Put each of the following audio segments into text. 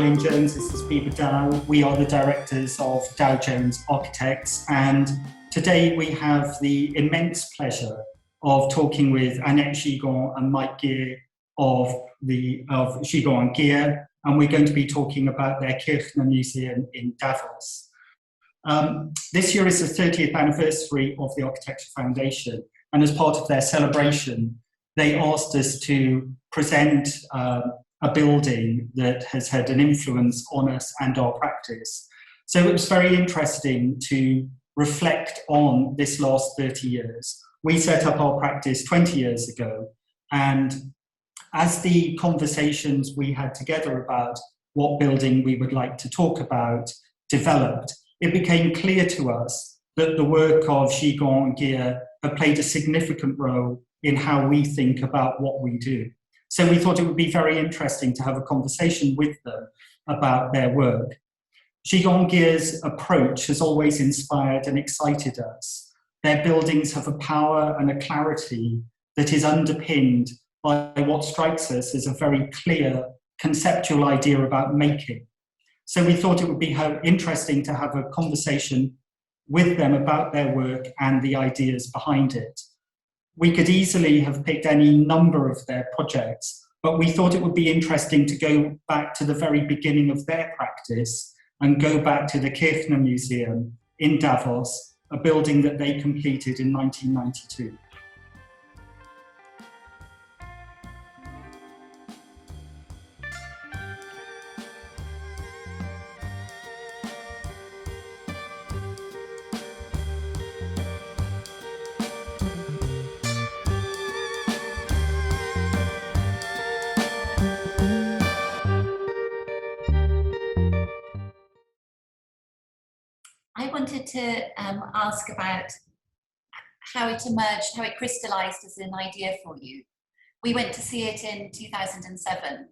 Alun Jones, this is Biba Dow. We are the directors of Dow Jones Architects, and today we have the immense pleasure of talking with Annette Gigon and Mike Guyer of Gigon Guyer, and we're going to be talking about their Kirchner Museum in Davos. This year is the 30th anniversary of the Architecture Foundation, and as part of their celebration, they asked us to present a building that has had an influence on us and our practice. So it was very interesting to reflect on this last 30 years. We set up our practice 20 years ago, and as the conversations we had together about what building we would like to talk about developed, it became clear to us that the work of Gigon Guyer had played a significant role in how we think about what we do. So we thought it would be very interesting to have a conversation with them about their work. Gigon Guyer's approach has always inspired and excited us. Their buildings have a power and a clarity that is underpinned by what strikes us as a very clear conceptual idea about making. So we thought it would be interesting to have a conversation with them about their work and the ideas behind it. We could easily have picked any number of their projects, but we thought it would be interesting to go back to the very beginning of their practice and go back to the Kirchner Museum in Davos, a building that they completed in 1992. I wanted to ask about how it emerged, how it crystallized as an idea for you. We went to see it in 2007,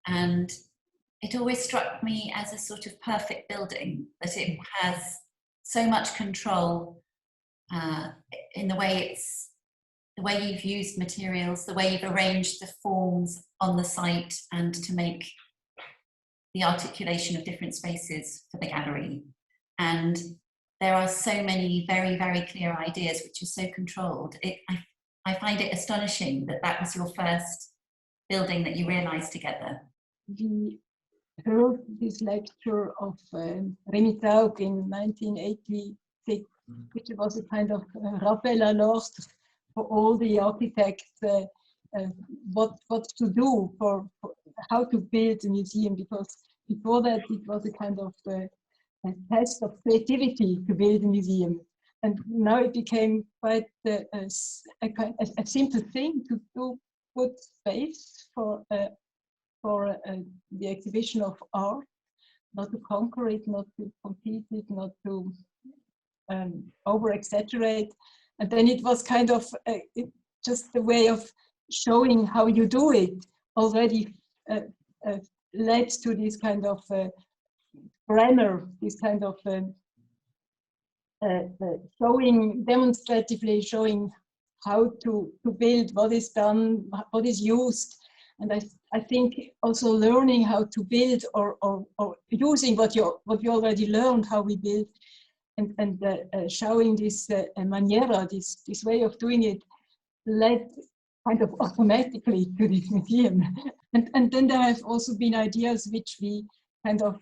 and it always struck me as a sort of perfect building, that it has so much control in the way you've used materials, the way you've arranged the forms on the site, and to make the articulation of different spaces for the gallery. And there are so many very, very clear ideas which are so controlled. I find it astonishing that that was your first building that you realized together. We heard this lecture of Remy Taug in 1986, which was a kind of rappel à l'ordre for all the architects, what to do for how to build a museum, because before that it was a kind of a test of creativity to build a museum, and now it became quite a simple thing to put space for the exhibition of art, not to conquer it, not to compete it, not to over exaggerate. And then it was kind of just a way of showing how you do it already led to this kind of grammar, this kind of demonstratively showing how to build, what is done, what is used. And I think also learning how to build or using what you already learned, how we build, and showing this maniera, this way of doing it, led kind of automatically to this museum. And then there have also been ideas which we kind of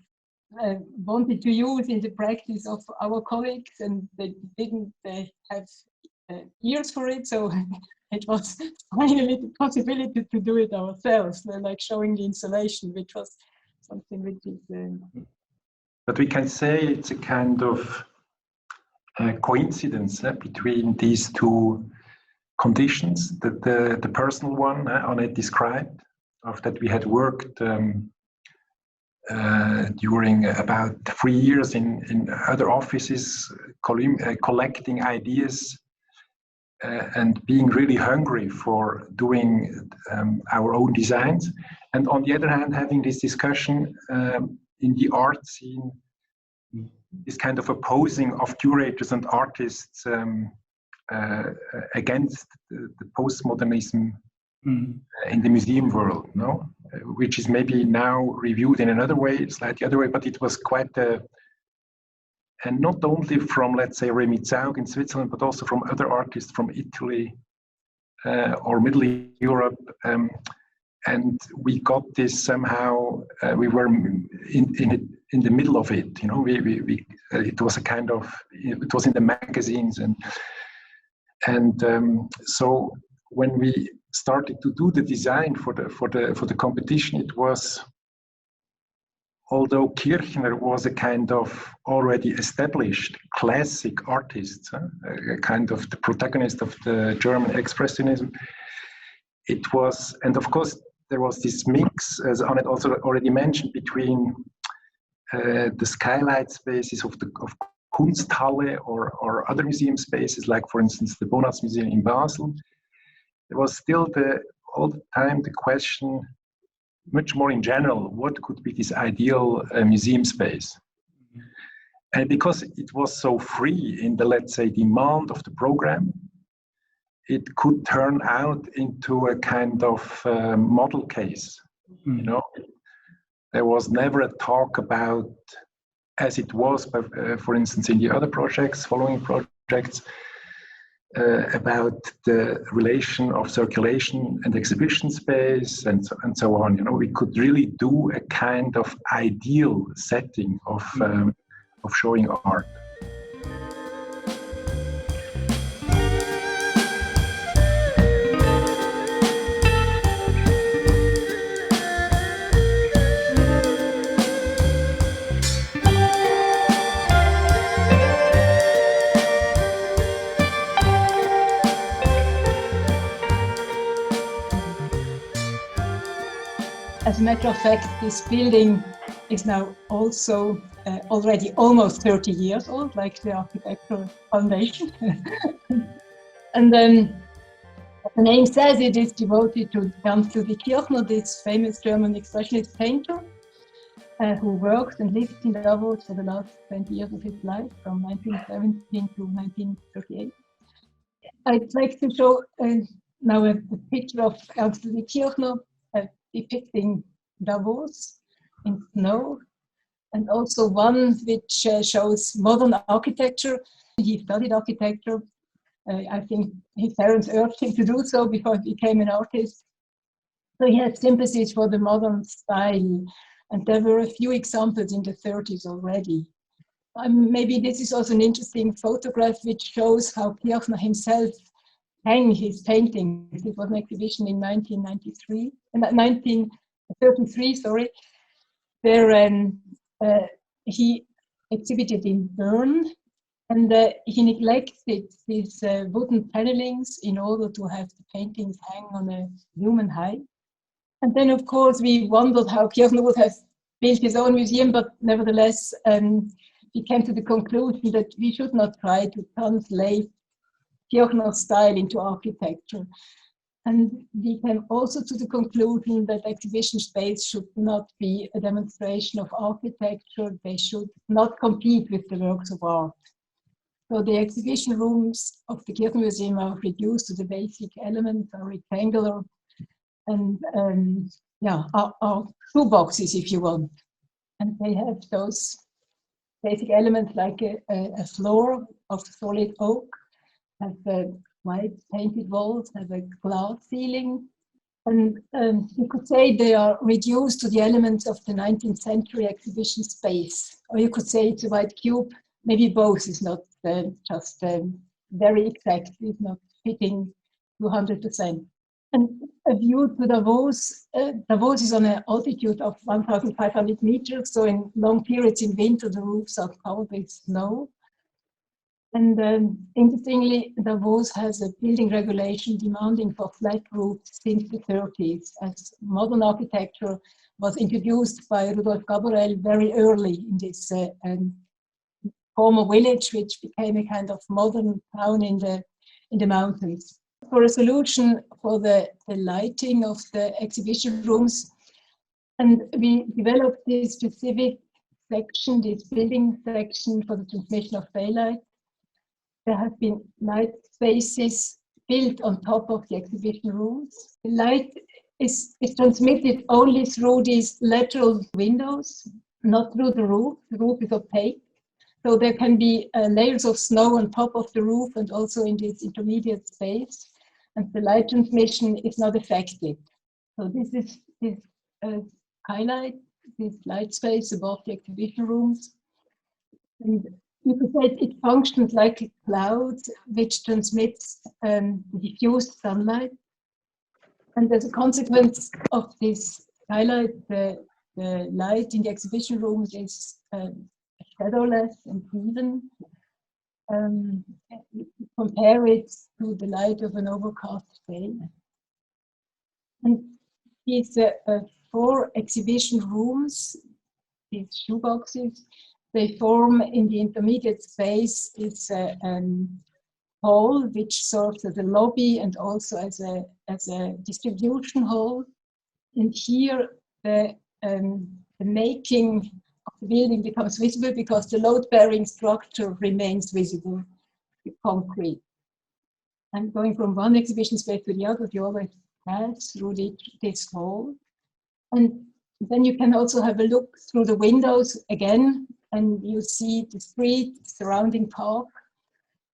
wanted to use in the practice of our colleagues, and they didn't have ears for it, so it was finally the possibility to do it ourselves, like showing the installation, which was something which is... But we can say it's a kind of coincidence between these two conditions, that the personal one Annette described, of that we had worked during about 3 years in other offices, collecting ideas and being really hungry for doing our own designs. And on the other hand, having this discussion in the art scene, this kind of opposing of curators and artists against the postmodernism in the museum world, no? Which is maybe now reviewed in another way, slightly other way, but it was quite and not only from, let's say, Remy Zaug in Switzerland, but also from other artists from Italy or Middle Europe. And we got this somehow, we were in the middle of it, you know, it was a kind of, it was in the magazines. And so when we started to do the design for the competition, it was, although Kirchner was a kind of already established classic artist, a kind of the protagonist of the German expressionism, it was, and of course there was this mix, as Annette also already mentioned, between the skylight spaces of Kunsthalle or other museum spaces, like for instance the Bonatz Museum in Basel. There was still all the time the question, much more in general, what could be this ideal museum space? And because it was so free in the, let's say, demand of the program, it could turn out into a kind of model case. You know, there was never a talk about, as it was, for instance, in the other projects, following projects, about the relation of circulation and exhibition space and so on. You know, we could really do a kind of ideal setting of showing art. As a matter of fact, this building is now also already almost 30 years old, like the architectural foundation. And then, as the name says, it is devoted to Ernst Ludwig Kirchner, this famous German expressionist painter, who worked and lived in Davos for the last 20 years of his life, from 1917 to 1938. I'd like to show now a picture of Ernst Ludwig Kirchner, depicting Davos in snow, and also one which shows modern architecture. He studied architecture. I think his parents urged him to do so before he became an artist. So he had sympathies for the modern style, and there were a few examples in the 30s already. Maybe this is also an interesting photograph which shows how Kirchner himself hang his paintings. It was an exhibition in 1933, sorry, where he exhibited in Bern, and he neglected these wooden panelings in order to have the paintings hang on a human height. And then, of course, we wondered how Kirchner would have built his own museum, but nevertheless, he came to the conclusion that we should not try to translate Kirchner's style into architecture. And we came also to the conclusion that exhibition space should not be a demonstration of architecture. They should not compete with the works of art. So the exhibition rooms of the Kirchner Museum are reduced to the basic elements, are rectangular, and are shoeboxes, if you want. And they have those basic elements like a floor of solid oak, have white painted walls, have a glass ceiling. And you could say they are reduced to the elements of the 19th century exhibition space. Or you could say it's a white cube. Maybe both is not just very exact, it's not fitting 200%. And a view to Davos. Davos is on an altitude of 1,500 meters, so in long periods in winter, the roofs are covered with snow. And interestingly, Davos has a building regulation demanding for flat roofs since the 30s, as modern architecture was introduced by Rudolf Gaborel very early in this former village, which became a kind of modern town in the mountains. For a solution for the lighting of the exhibition rooms, and we developed this specific section, this building section for the transmission of daylight. There have been light spaces built on top of the exhibition rooms. The light is transmitted only through these lateral windows, not through the roof. The roof is opaque. So there can be layers of snow on top of the roof and also in this intermediate space, and the light transmission is not affected. So this is this skylight, this light space above the exhibition rooms. And you could say it functions like a cloud which transmits diffused sunlight. And as a consequence of this skylight, the light in the exhibition rooms is shadowless and even. Compare it to the light of an overcast day. And these 4 exhibition rooms, these shoeboxes, they form in the intermediate space this hall, which serves as a lobby and also as a distribution hall. And here the making of the building becomes visible because the load-bearing structure remains visible, the concrete. And going from one exhibition space to the other, you always pass through this hall. And then you can also have a look through the windows again, and you see the street, surrounding park.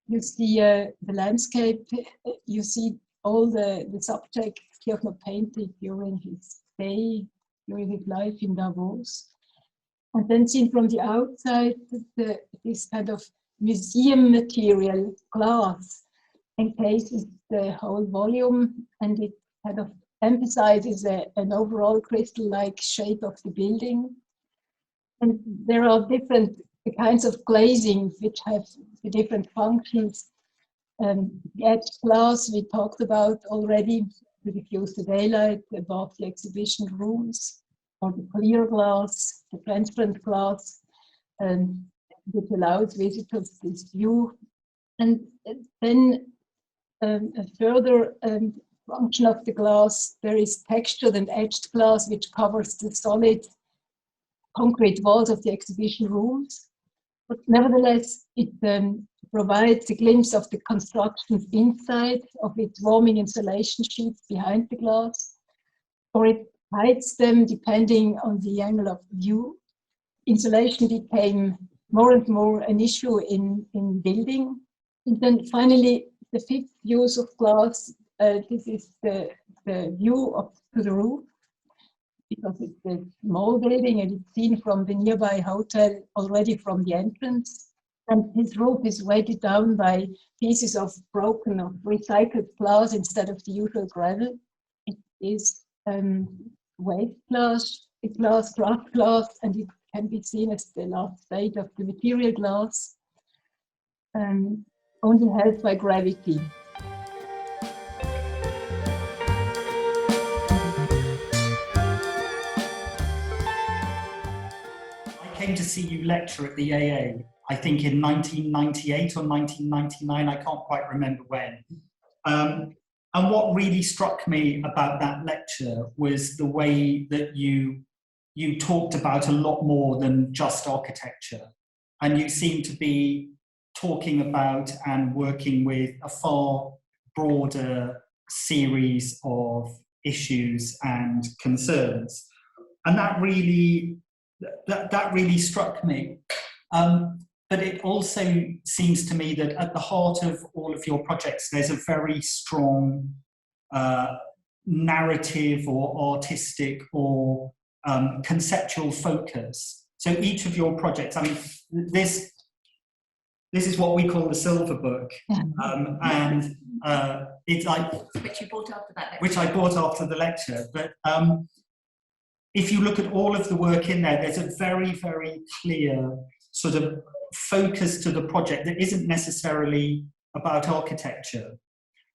You see the landscape. You see all the subjects Kirchner painted during his stay, during his life in Davos. And then seen from the outside, this kind of museum material, glass, encases the whole volume, and it kind of emphasizes an overall crystal-like shape of the building. And there are different kinds of glazing which have the different functions. The etched glass we talked about already, to diffuse the daylight above the exhibition rooms, or the clear glass, the transparent glass, which allows visitors this view. And then a further function of the glass, there is textured and etched glass which covers the solid concrete walls of the exhibition rooms. But nevertheless, it provides a glimpse of the constructions inside, of its warming insulation sheets behind the glass, or it hides them depending on the angle of view. Insulation became more and more an issue in building. And then finally, the 5th use of glass, this is the view up to the roof, because it's a small building and it's seen from the nearby hotel already from the entrance. And this roof is weighted down by pieces of broken or recycled glass instead of the usual gravel. It is waste glass, craft glass, and it can be seen as the last state of the material glass, only held by gravity. I came to see you lecture at the AA, I think in 1998 or 1999, I can't quite remember when. And what really struck me about that lecture was the way that you talked about a lot more than just architecture. And you seem to be talking about and working with a far broader series of issues and concerns. And that really struck me. But it also seems to me that at the heart of all of your projects, there's a very strong narrative or artistic or conceptual focus. So each of your projects, I mean, this is what we call the Silver Book, and it's like which you bought after that lecture. Which I bought after the lecture. But if you look at all of the work in there, there's a very, very clear sort of focus to the project that isn't necessarily about architecture.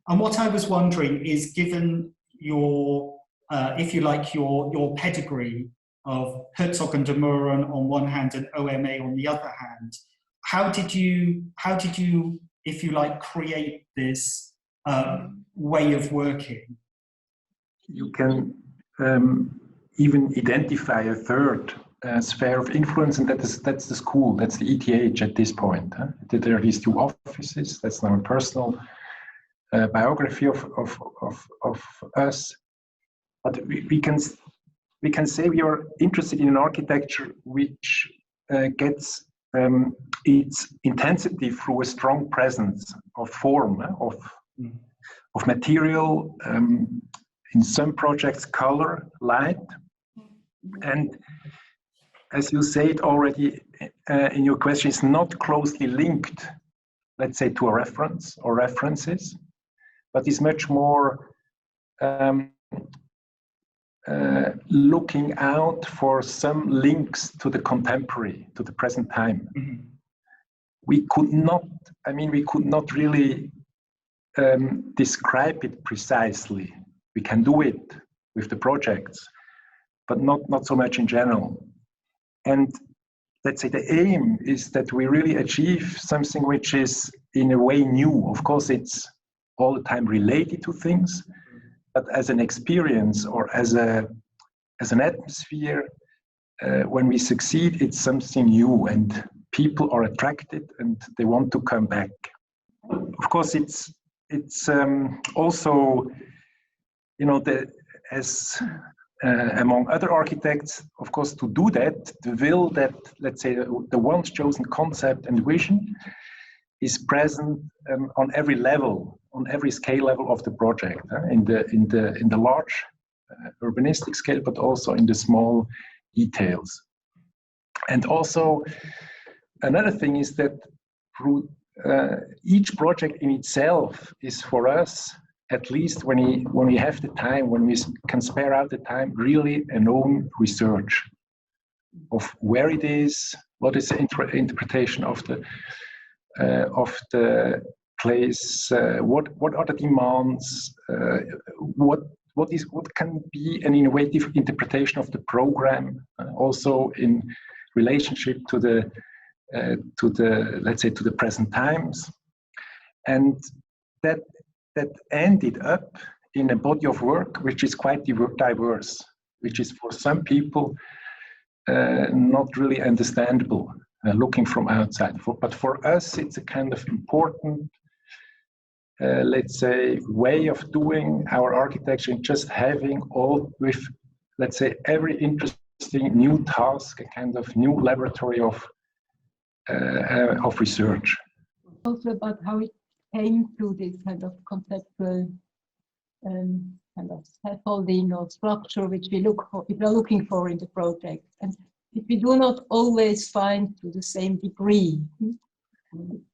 And what I was wondering is, given your, if you like, your pedigree of Herzog and de Meuron on one hand and OMA on the other hand, how did you, if you like, create this way of working? You can even identify a third sphere of influence, and that's the school, that's the ETH at this point. Huh? There are these 2 offices, that's now personal. biography of us, but we can say we are interested in an architecture which gets its intensity through a strong presence of form, of material, in some projects color, light, and as you said already in your question, it's not closely linked, let's say, to a reference or references, but is much more looking out for some links to the contemporary, to the present time. Mm-hmm. We could not really describe it precisely. We can do it with the projects, but not so much in general. And let's say the aim is that we really achieve something which is in a way new. Of course, it's all the time related to things, but as an experience or as an atmosphere, when we succeed, it's something new and people are attracted and they want to come back. Of course, it's also, among other architects, of course, to do that, the will that, let's say, the once chosen concept and vision is present on every level, on every scale level of the project, in the large urbanistic scale, but also in the small details. And also, another thing is that through each project in itself is for us, at least when we have the time, when we can spare out the time, really an own research of where it is, what is the interpretation of the place, what are the demands, what can be an innovative interpretation of the program, also in relationship to the let's say to the present times, and that ended up in a body of work which is quite diverse, which is for some people not really understandable looking from outside. But for us, it's a kind of important, let's say, way of doing our architecture, and just having all with, let's say, every interesting new task, a kind of new laboratory of research. Also about how it came to this kind of conceptual kind of scaffolding or structure which we are looking for in the project, and if we do not always find to the same degree.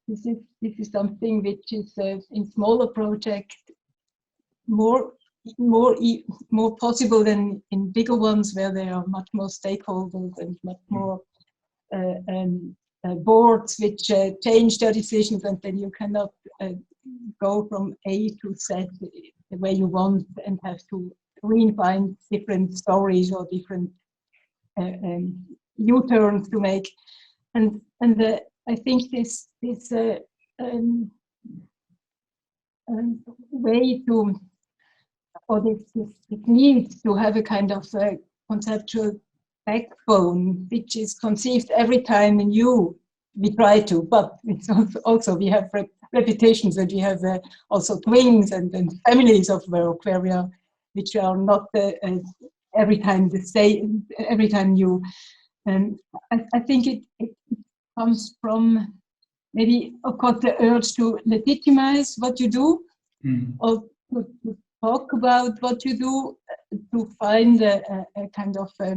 This is something which is in smaller projects more possible than in bigger ones, where there are much more stakeholders and much more boards which change their decisions, and then you cannot go from A to Z the way you want and have to find different stories or different U-turns to make. And I think this way to, or this need to have a kind of conceptual backbone, which is conceived every time anew. We try to, but it's also we have reputations, and we have also twins and families of work which are not every time the same, every time new. And I think it comes from maybe, of course, the urge to legitimize what you do, or to talk about what you do, to find a kind of a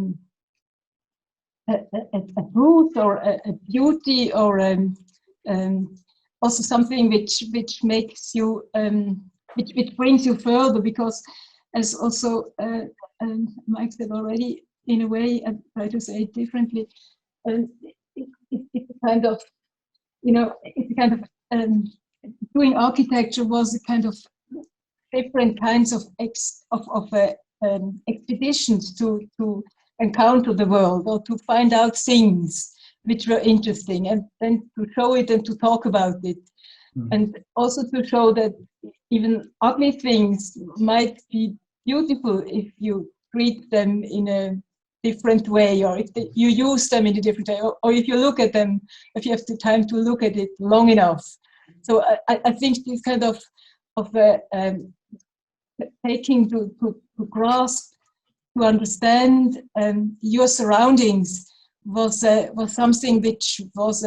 truth or a beauty, or also something which makes you which brings you further, because as also Mike said already, in a way, I try to say it differently, it's a kind of, it's a kind of doing architecture was a kind of different kinds of expeditions to encounter the world, or to find out things which were interesting, and then to show it and to talk about it. And also to show that even ugly things might be beautiful if you treat them in a different way, or if you use them in a different way, or if you look at them, if you have the time to look at it long enough. So I think this kind of taking to grasp, to understand your surroundings was something which was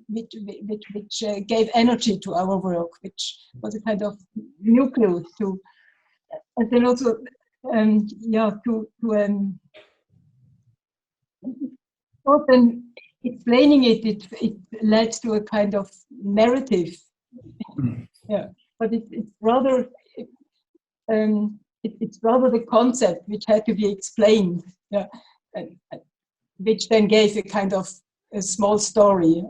which gave energy to our work, which was a kind of nucleus to, and then also often explaining it led to a kind of narrative. Yeah, but it's rather it's rather the concept which had to be explained. Yeah, and which then gave a kind of a small story,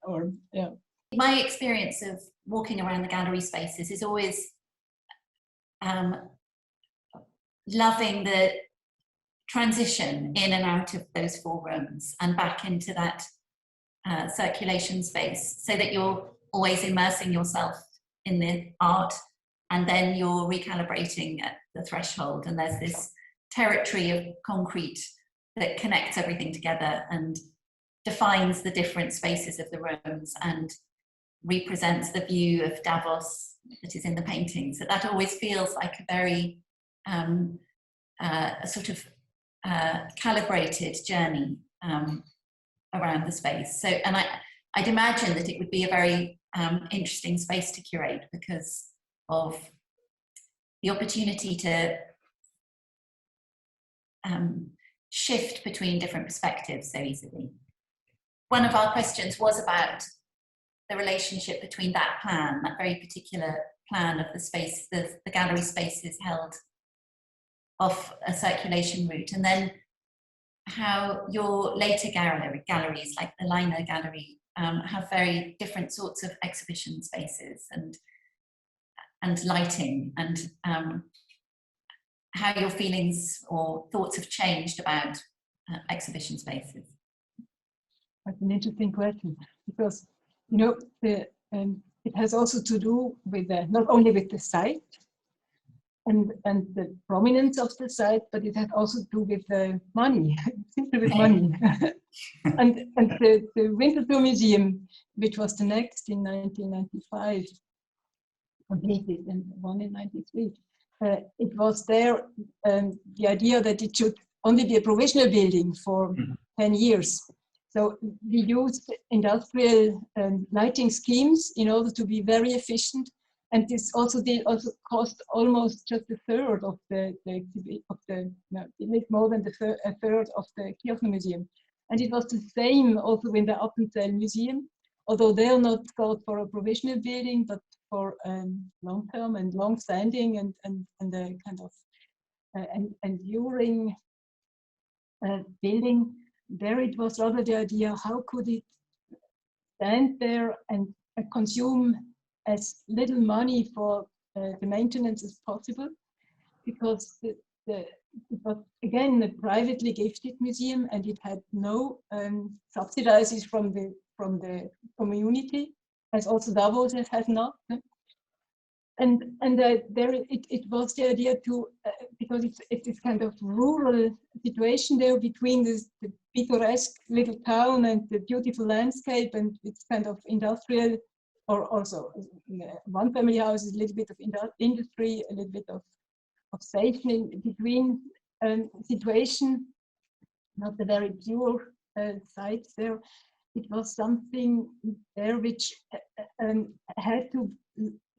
or yeah. My experience of walking around the gallery spaces is always loving the transition in and out of those 4 rooms and back into that circulation space, so that you're always immersing yourself in the art, and then you're recalibrating at the threshold, and there's this territory of concrete that connects everything together and defines the different spaces of the rooms and represents the view of Davos that is in the painting. So that always feels like a very a sort of calibrated journey around the space. So, and I'd imagine that it would be a very interesting space to curate because of the opportunity to shift between different perspectives so easily. One of our questions was about the relationship between that plan, that very particular plan of the space, the gallery spaces held off a circulation route, and then how your later galleries, like the Liner Gallery, have very different sorts of exhibition spaces and lighting, and how your feelings or thoughts have changed about exhibition spaces. That's an interesting question, because it has also to do with not only with the site and the prominence of the site, but it has also to do with money, simply with money. and the Winterthur Museum, which was the next in 1995, completed, and one in 93. It was there the idea that it should only be a provisional building for 10 years. So we used industrial lighting schemes in order to be very efficient, and this also cost almost just a third of a bit more than a third of the Kirchner Museum. And it was the same also in the Appenzell Museum, although they are not called for a provisional building, but for long-term and long-standing and a kind of enduring building. There it was rather the idea, how could it stand there and consume as little money for the maintenance as possible, because it was again a privately gifted museum, and it had no subsidies from the community, as also Davos has not. And there it was the idea to, because it's this kind of rural situation there between the pittoresque little town and the beautiful landscape, and it's kind of industrial, or also one family house is a little bit of industry, a little bit of station in between situation, not the very pure sites there. It was something there which had to,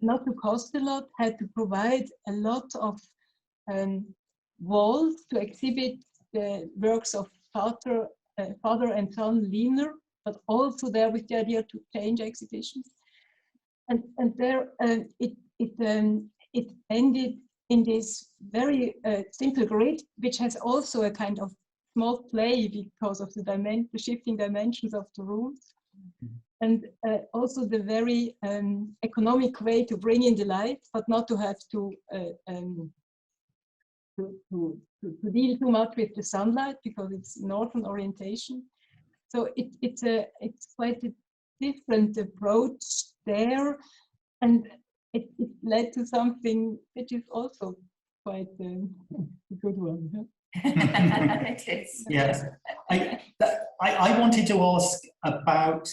not to cost a lot, had to provide a lot of walls to exhibit the works of father and son Liener, but also there with the idea to change exhibitions. And there it ended in this very simple grid, which has also a kind of small play because of the shifting dimensions of the rooms. And also the very economic way to bring in the light, but not to have to deal too much with the sunlight, because it's northern orientation. So it's quite a different approach there, and it led to something which is also quite a good one. It is. Yes, I wanted to ask about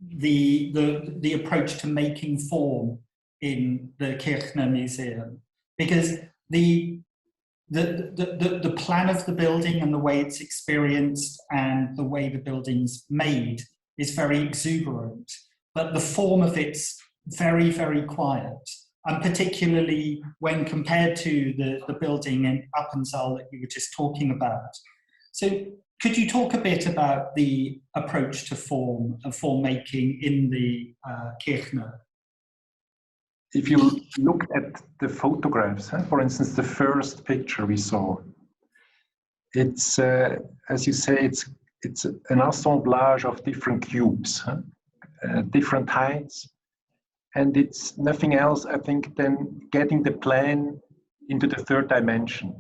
the approach to making form in the Kirchner Museum, because the plan of the building and the way it's experienced and the way the building's made is very exuberant, but the form of it's very, very quiet. And particularly when compared to the building in Appenzell that you were just talking about. So could you talk a bit about the approach to form and form making in the Kirchner? If you look at the photographs, for instance, the first picture we saw, it's, as you say, it's an assemblage of different cubes, different heights, and it's nothing else, I think, than getting the plan into the third dimension,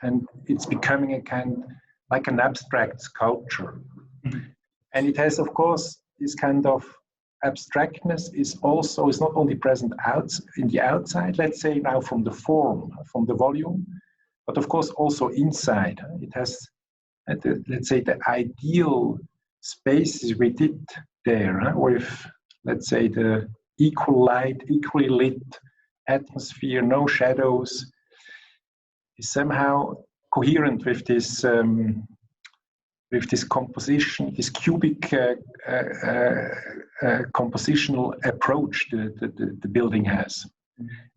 and it's becoming a kind, like an abstract sculpture. Mm-hmm. And it has, of course, this kind of abstractness is not only present in the outside, let's say now from the form, from the volume, but of course also inside. It has, let's say, the ideal spaces we did there with, let's say, the equal light, equally lit atmosphere, no shadows, is somehow coherent with this composition, this cubic compositional approach the building has.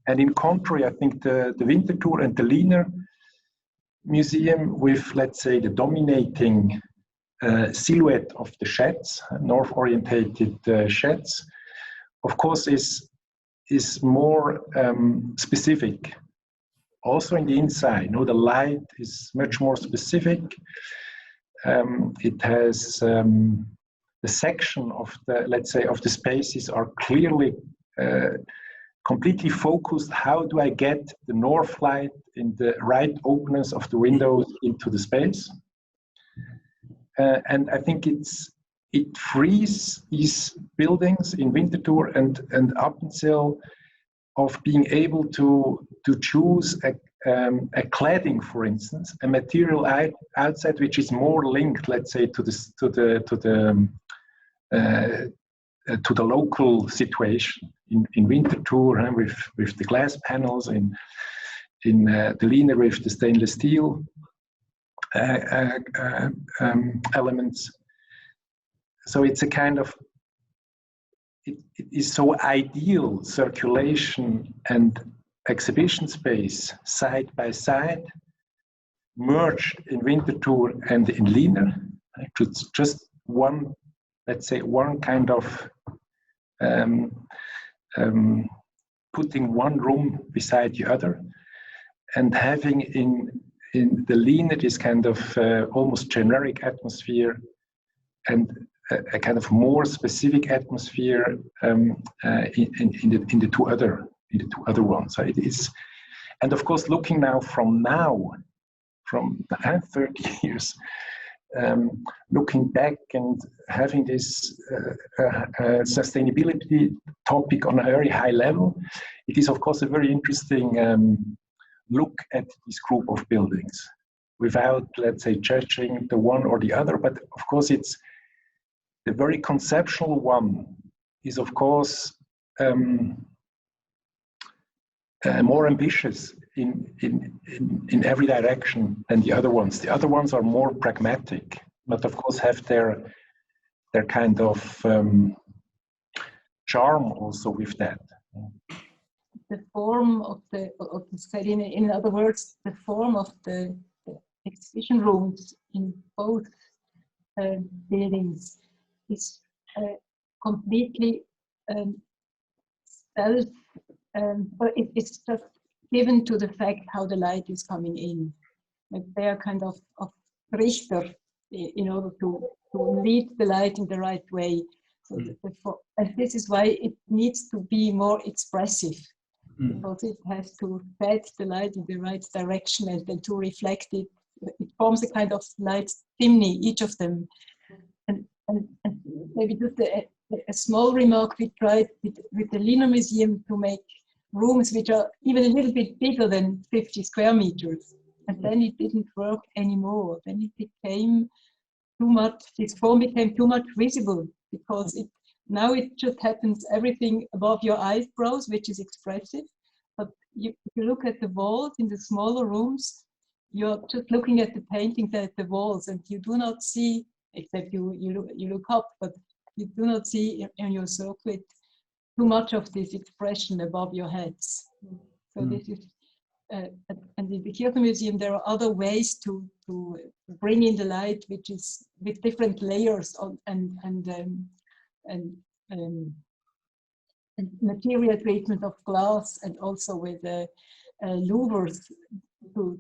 And in contrary, I think the Winterthur and the Wiener Museum, with, let's say, the dominating silhouette of the sheds, north-orientated sheds, of course is more specific. Also in the inside, the light is much more specific. It has the section of the, let's say, of the spaces are clearly completely focused. How do I get the north light in the right openness of the windows into the space? And I think it frees these buildings in Winterthur and Appenzell of being able to choose a cladding, for instance, a material outside which is more linked, let's say, to the local situation. In Winterthur, with the glass panels, in the Wiener with the stainless steel elements. So it's a kind of, it is so ideal circulation and exhibition space side by side, merged in Winterthur and in Wiener. It's just one, let's say, one kind of putting one room beside the other, and having in the Wiener this kind of almost generic atmosphere and a kind of more specific atmosphere in the two other ones. So it is, and of course, looking now from 30 years, looking back and having this sustainability topic on a very high level, it is of course a very interesting look at this group of buildings, without, let's say, judging the one or the other. But of course, it's the very conceptual one is of course more ambitious in every direction than the other ones. The other ones are more pragmatic, but of course have their kind of charm also with that. The form of the setting, in other words, the form of the exhibition rooms in both buildings is completely but it's just given to the fact how the light is coming in. Like they are kind of Richter in order to lead the light in the right way. So and this is why it needs to be more expressive, because it has to fed the light in the right direction and then to reflect it. It forms a kind of light chimney, each of them. And maybe just a small remark, we tried with the Wiener Museum to make rooms which are even a little bit bigger than 50 square meters. And then it didn't work anymore. Then it became too much, this form became too much visible, because now it just happens everything above your eyebrows, which is expressive. But if you look at the walls in the smaller rooms, you're just looking at the paintings at the walls, and you do not see, except you look up, but you do not see in your circuit too much of this expression above your heads. So this is, and in the Kirchner Museum, there are other ways to bring in the light, which is with different layers and material treatment of glass, and also with louvers to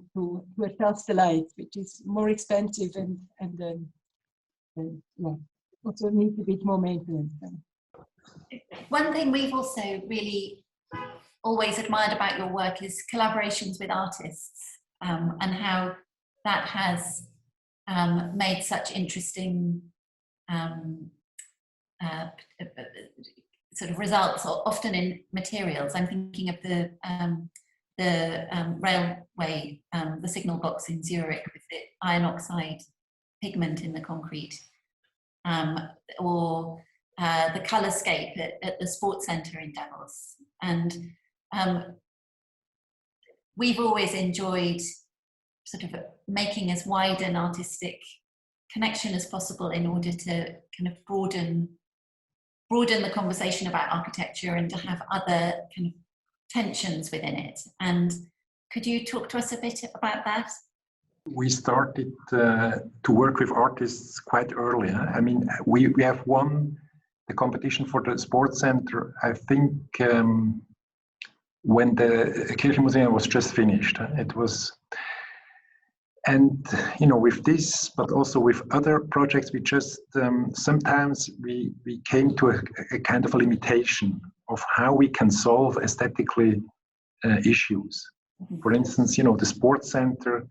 adjust the light, which is more expensive and yeah, also needs a bit more maintenance. One thing we've also really always admired about your work is collaborations with artists, and how that has made such interesting sort of results, often in materials. I'm thinking of the railway, the signal box in Zurich with the iron oxide pigment in the concrete, or the colorscape at the sports centre in Davos. And we've always enjoyed sort of making as wide an artistic connection as possible in order to kind of broaden the conversation about architecture and to have other kind of tensions within it. And could you talk to us a bit about that? We started to work with artists quite early. Huh? I mean, we have won the competition for the sports center, I think, when the Kirchner Museum was just finished. It was, and you know, with this, but also with other projects, we just sometimes we came to a kind of a limitation of how we can solve aesthetically issues. For instance, you know, the sports center.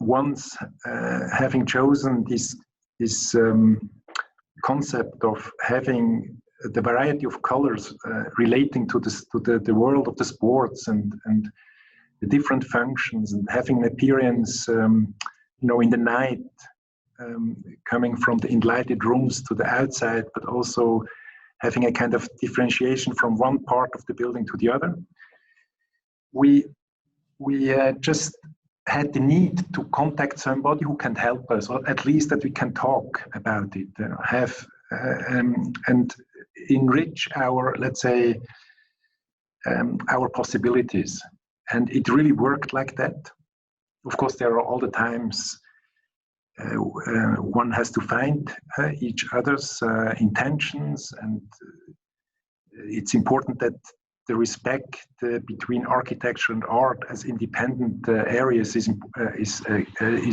Once having chosen this concept of having the variety of colors relating to the world of the sports and the different functions, and having an appearance, you know, in the night, coming from the enlightened rooms to the outside, but also having a kind of differentiation from one part of the building to the other. We just had the need to contact somebody who can help us, or at least that we can talk about it, have and enrich our, let's say, our possibilities. And it really worked like that. Of course, there are all the times one has to find each other's intentions, and it's important that the respect between architecture and art as independent areas is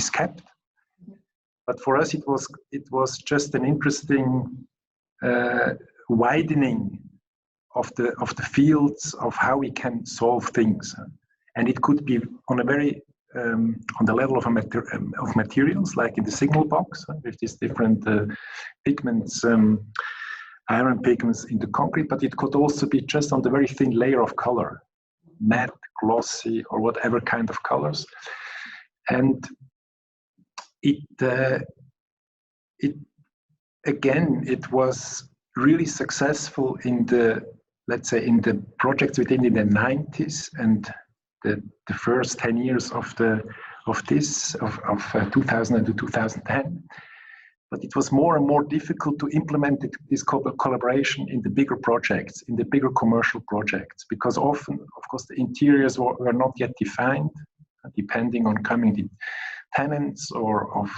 kept. But for us, it was just an interesting widening of the fields of how we can solve things, and it could be on a very on the level of materials, like in the signal box with these different pigments. Iron pigments in the concrete, but it could also be just on the very thin layer of color, matte, glossy, or whatever kind of colors. And it was really successful in the, let's say, in the projects within the 90s and the first 10 years of 2000 to 2010. But it was more and more difficult to implement this collaboration in the bigger projects, in the bigger commercial projects, because often, of course, the interiors were not yet defined, depending on coming tenants or of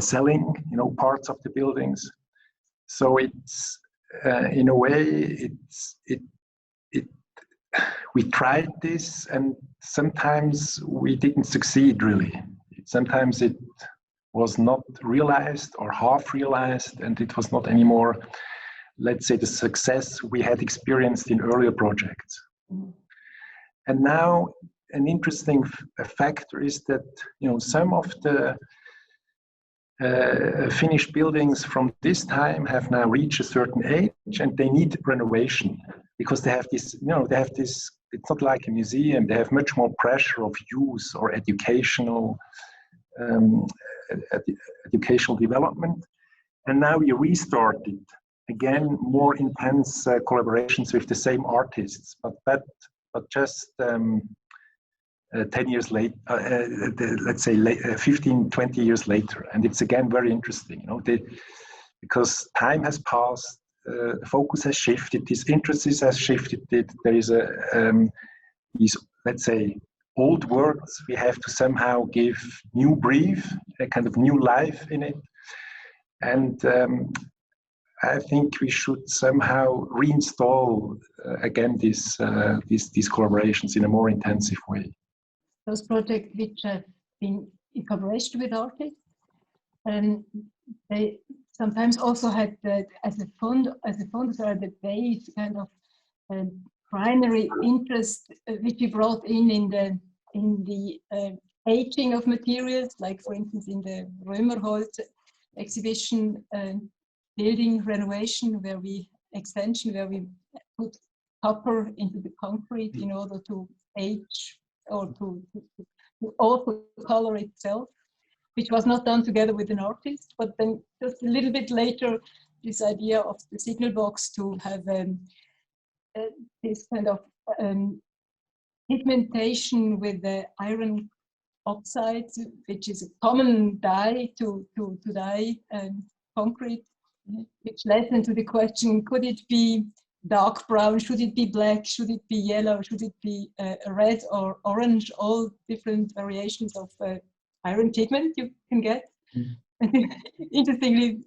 selling, you know, parts of the buildings. So it's in a way, we tried this, and sometimes we didn't succeed really. Sometimes it was not realized or half realized, and it was not anymore, let's say, the success we had experienced in earlier projects. And now an interesting factor is that, you know, some of the finished buildings from this time have now reached a certain age, and they need renovation because they have this, you know, it's not like a museum, they have much more pressure of use or educational development, And now we restarted again, more intense collaborations with the same artists, but just 10 years later, let's say 15, 20 years later. And it's again very interesting, you know, because time has passed, focus has shifted, these interests has shifted. There is these, let's say, old works we have to somehow give new breath, a kind of new life in it. And I think we should somehow reinstall again these collaborations in a more intensive way. Those projects which have been in collaboration with artists, and they sometimes also had as a fund or the base kind of primary interest which we brought in the aging of materials, like for instance in the Römerholz exhibition, building renovation, where we put copper into the concrete in order to age or to also color itself, which was not done together with an artist. But then just a little bit later, this idea of the signal box to have this kind of pigmentation with the iron oxides, which is a common dye to dye concrete, which led into the question, could it be dark brown, should it be black, should it be yellow, should it be red or orange, all different variations of iron pigment you can get. Mm. Interestingly,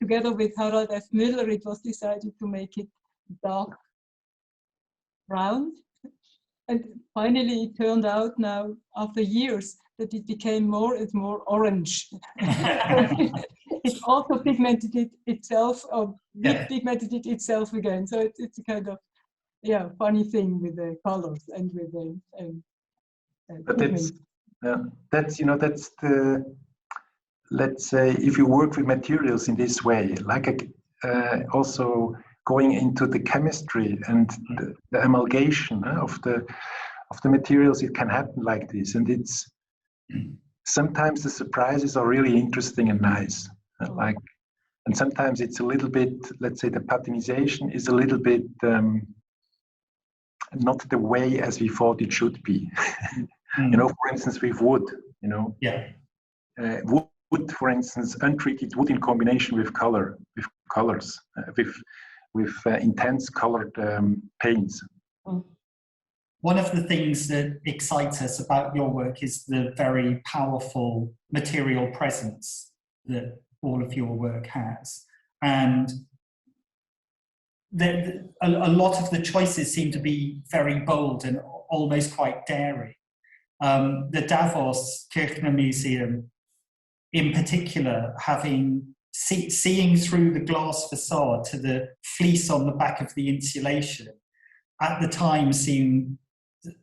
together with Harald F. Müller, it was decided to make it dark brown. And finally, it turned out now, after years, that it became more and more orange. It also pigmented it itself, or repigmented it itself again. So it's a kind of, yeah, funny thing with the colors and with the but that's you know, that's the, let's say, if you work with materials in this way, like also going into the chemistry and the amalgamation of the materials, it can happen like this. And it's sometimes the surprises are really interesting and nice. Like, and sometimes it's a little bit, let's say, the patinization is a little bit not the way as we thought it should be. You know, for instance, with wood, you know, wood, for instance, untreated wood in combination with colors, with intense colored paints. One of the things that excites us about your work is the very powerful material presence that all of your work has. And a lot of the choices seem to be very bold and almost quite daring. The Davos Kirchner Museum, in particular, seeing through the glass facade to the fleece on the back of the insulation, at the time seemed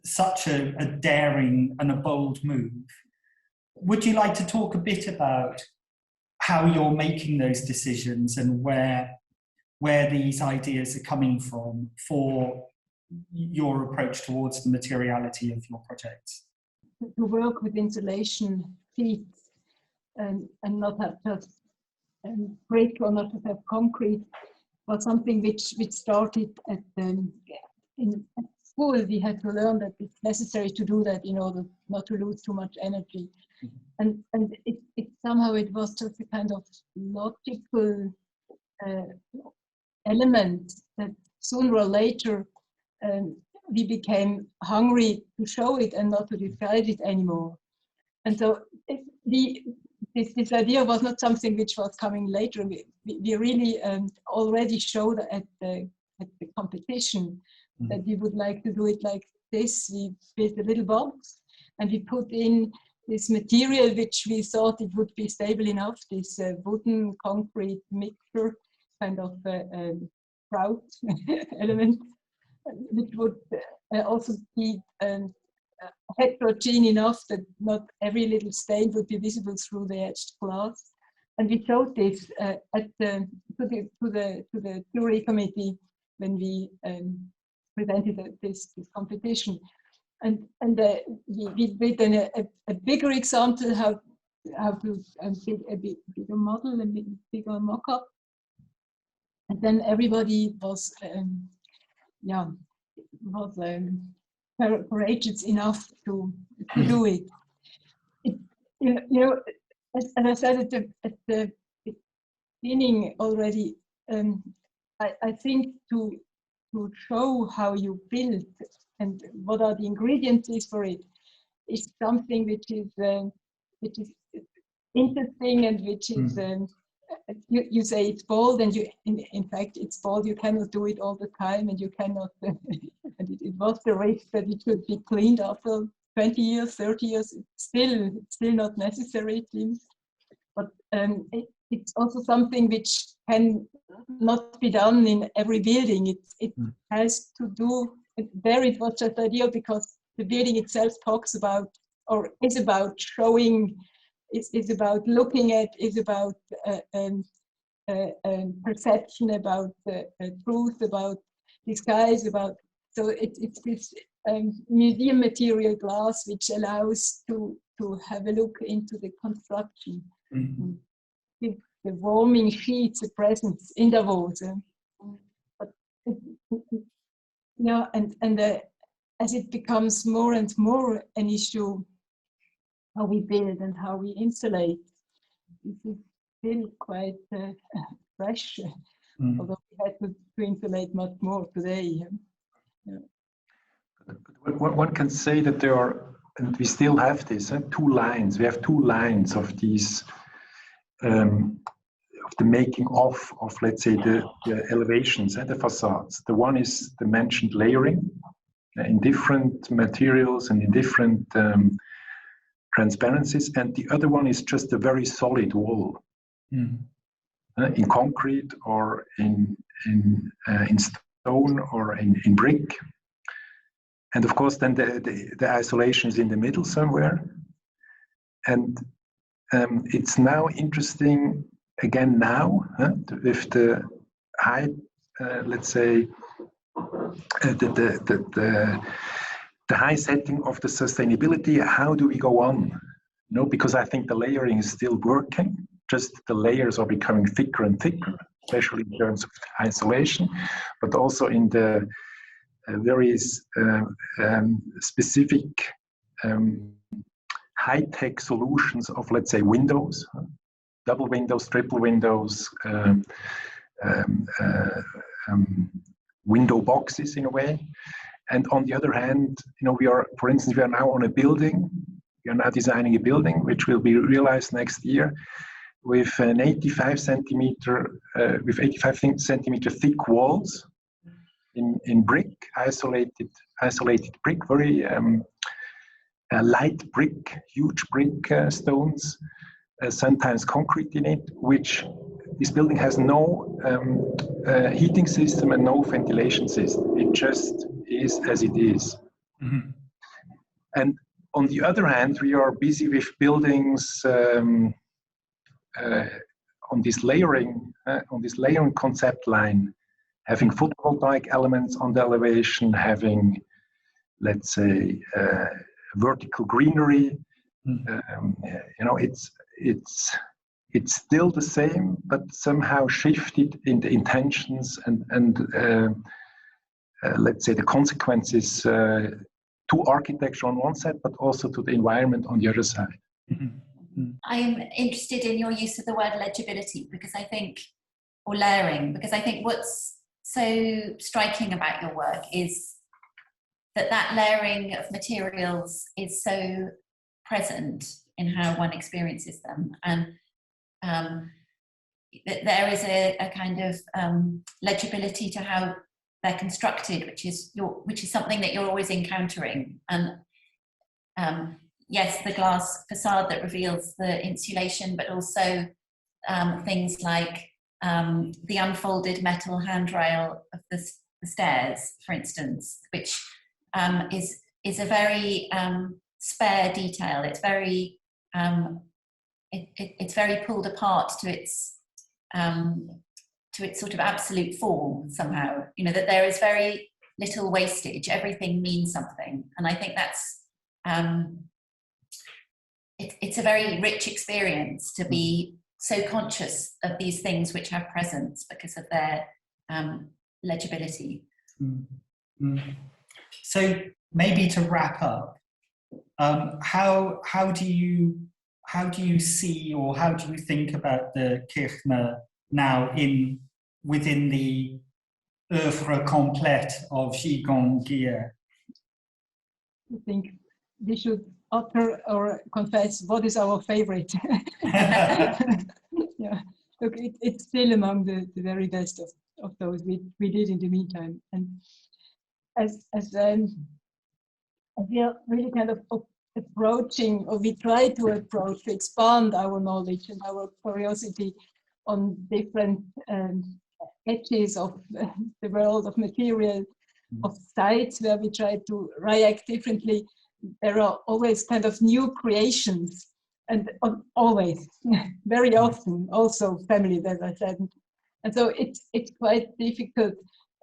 such a daring and a bold move. Would you like to talk a bit about how you're making those decisions and where these ideas are coming from for your approach towards the materiality of your projects? To work with insulation sheets and not have just brick or not just have concrete was something which started in school. We had to learn that it's necessary to do that in order not to lose too much energy. And it somehow it was just a kind of logical element that sooner or later we became hungry to show it and not to disguise it anymore. And so this idea was not something which was coming later. We really already showed at the competition that we would like to do it like this. We built a little box and we put in this material which we thought it would be stable enough, this wooden concrete mixture, kind of grout element, which would also be heterogeneous enough that not every little stain would be visible through the etched glass. And we showed this to the jury committee when we presented this competition. And we did a bigger example how how to build a bigger model, a bigger mock-up. And then everybody was, courageous enough to do it. As I said at the beginning already, I think to show how you build and what are the ingredients for it is something which is interesting and which is you say it's bold, and in fact it's bold. You cannot do it all the time, and you cannot. And it was the risk that it should be cleaned after 20 years, 30 years. It's still not necessary, it seems. But it's also something which can not be done in every building. It has to do. There it was just ideal because the building itself talks about or is about showing. Is about looking at, is about perception, about truth, about disguise, about, so it's this museum material glass which allows to have a look into the construction. Mm-hmm. The warming sheets, a presence in Davos. As it becomes more and more an issue, how we build and how we insulate, this is still quite fresh, although we had to insulate much more today. Yeah. One can say that there are, and we still have this, two lines. We have two lines of these, of the making of let's say, the elevations and the facades. The one is the mentioned layering in different materials and in different transparencies, and the other one is just a very solid wall, in concrete or in stone or in brick. And of course, then the isolation is in the middle somewhere. And it's now interesting again now with the high, let's say, the high setting of the sustainability. How do we go on? Because I think the layering is still working. Just the layers are becoming thicker and thicker, especially in terms of isolation, but also in the very specific high-tech solutions of, let's say, windows, double windows, triple windows, window boxes in a way. And on the other hand, we are, for instance, we are now on a building. We are now designing a building which will be realized next year with an 85 centimeter thick walls in brick, isolated brick, very light brick, huge brick stones, sometimes concrete in it, which this building has no heating system and no ventilation system. It just is as it is. Mm-hmm. And on the other hand, we are busy with buildings on this layering concept line, having photovoltaic elements on the elevation, having, let's say, vertical greenery. It's still the same, but somehow shifted in the intentions and let's say the consequences to architecture on one side, but also to the environment on the other side. I'm interested in your use of the word legibility, because I think, or layering, because I think what's so striking about your work is that layering of materials is so present in how one experiences them, and that there is a kind of legibility to how they're constructed, which is something that you're always encountering. And yes, the glass facade that reveals the insulation, but also things like the unfolded metal handrail of the stairs, for instance, which is a very spare detail. It's very it's very pulled apart to its sort of absolute form somehow. That there is very little wastage. Everything means something, and I think that's it's a very rich experience to be so conscious of these things which have presence because of their legibility. So maybe to wrap up, how do you see, or how do you think about the Kirchner now within the oeuvre complète of Gigon Guyer? I think we should utter or confess what is our favorite. Yeah, look, it's still among the very best of those we did in the meantime. And as we are really kind of approaching, or we try to approach, to expand our knowledge and our curiosity on different edges of the world of material, of sites where we try to react differently. There are always kind of new creations, and always, very often, also families, as I said. And so it's quite difficult.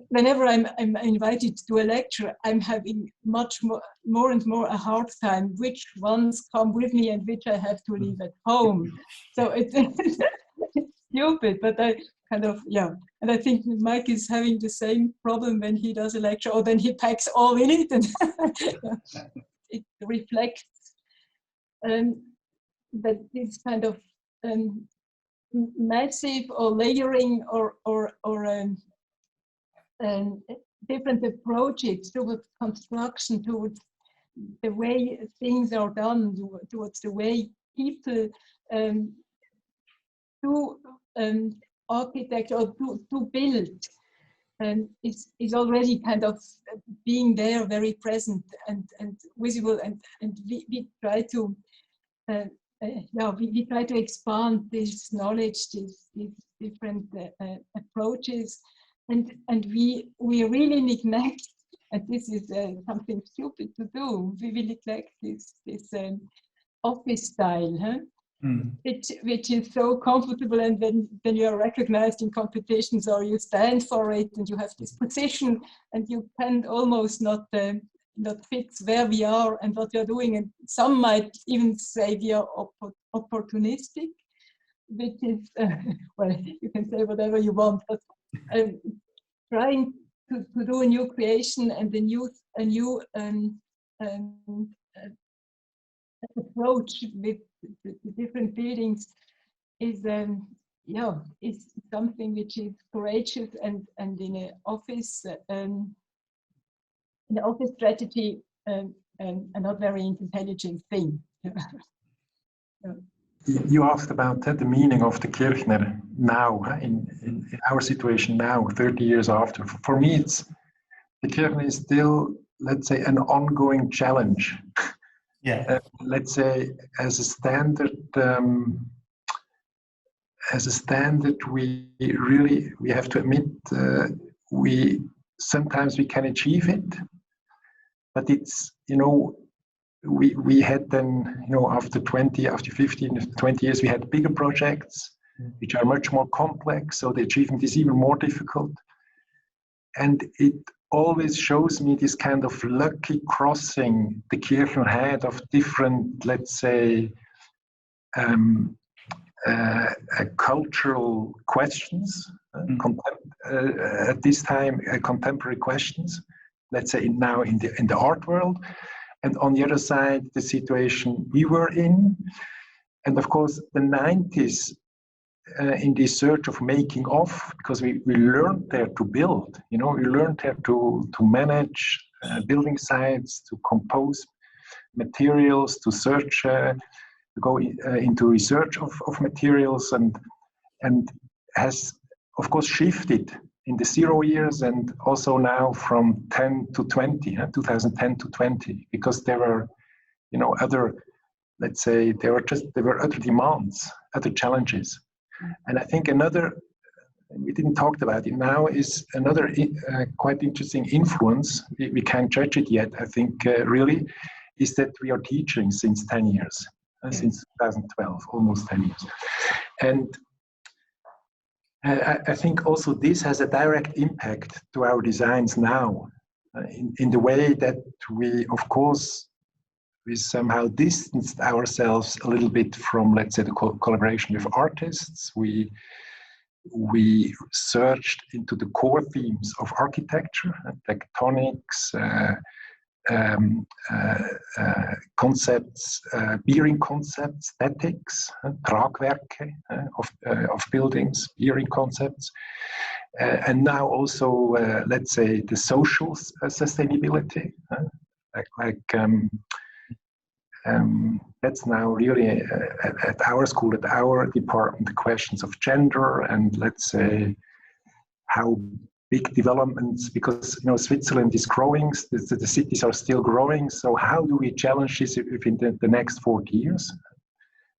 Whenever I'm invited to a lecture, I'm having much more and more a hard time which ones come with me and which I have to leave at home. So it's stupid, but I kind of, yeah. And I think Mike is having the same problem when he does a lecture, or then he packs all in it, and it reflects that this kind of massive or layering or different approaches towards construction, towards the way things are done, towards the way people do architecture or to build, is already kind of being there, very present and visible, and we try to we try to expand this knowledge, these different approaches, and we really neglect, and this is something stupid to do, we neglect this office style, huh? Which is so comfortable, and then you are recognized in competitions, or you stand for it, and you have this position, and you can almost not fix where we are and what we are doing. And some might even say we are opportunistic, which is well, you can say whatever you want, but trying to do a new creation and a new approach with the different buildings is is something which is courageous, and in an office strategy a not very intelligent thing. You asked about the meaning of the Kirchner now, in our situation now, 30 years after. For me, the Kirchner is still, let's say, an ongoing challenge. Yeah. Let's say, as a standard, we have to admit sometimes we can achieve it, but it's, we had then, after 15, 20 years, we had bigger projects which are much more complex, so the achievement is even more difficult. And it always shows me this kind of lucky crossing the Kirchner had of different, let's say, cultural questions, at this time, contemporary questions, let's say now in the art world, and on the other side, the situation we were in. And of course, the 90s, in this search of making off, because we learned there to build, we learned there to manage building sites, to compose materials, to search, to go into research of materials, and has, of course, shifted in the 0 years, and also now from 10 to 20, 2010 to 20, because there were, other, let's say, there were other demands, other challenges. And I think we didn't talk about it now, is another quite interesting influence, we can't judge it yet, I think, really, is that we are teaching since 10 years, since 2012, almost 10 years. And I think also this has a direct impact to our designs now, in the way that we, of course, somehow distanced ourselves a little bit from, let's say, the collaboration with artists. We searched into the core themes of architecture, tectonics, concepts, bearing concepts, statics, Tragwerke of buildings, bearing concepts, and now also, let's say, the social sustainability, that's now really at our school, at our department, the questions of gender and, let's say, how big developments, because Switzerland is growing, the cities are still growing, so how do we challenge this within the next 40 years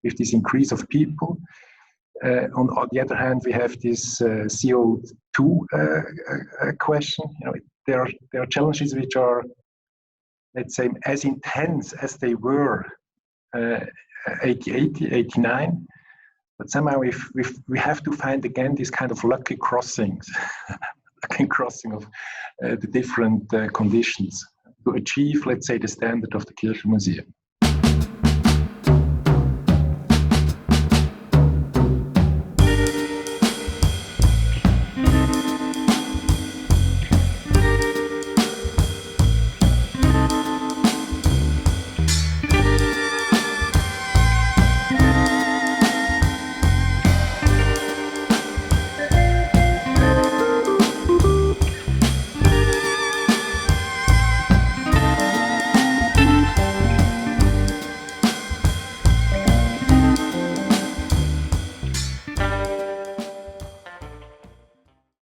with this increase of people? On the other hand, we have this CO2 question. There are challenges which are, let's say, as intense as they were 89, but somehow we have to find again these kind of lucky crossings, crossing of the different conditions to achieve, let's say, the standard of the Kirchner Museum.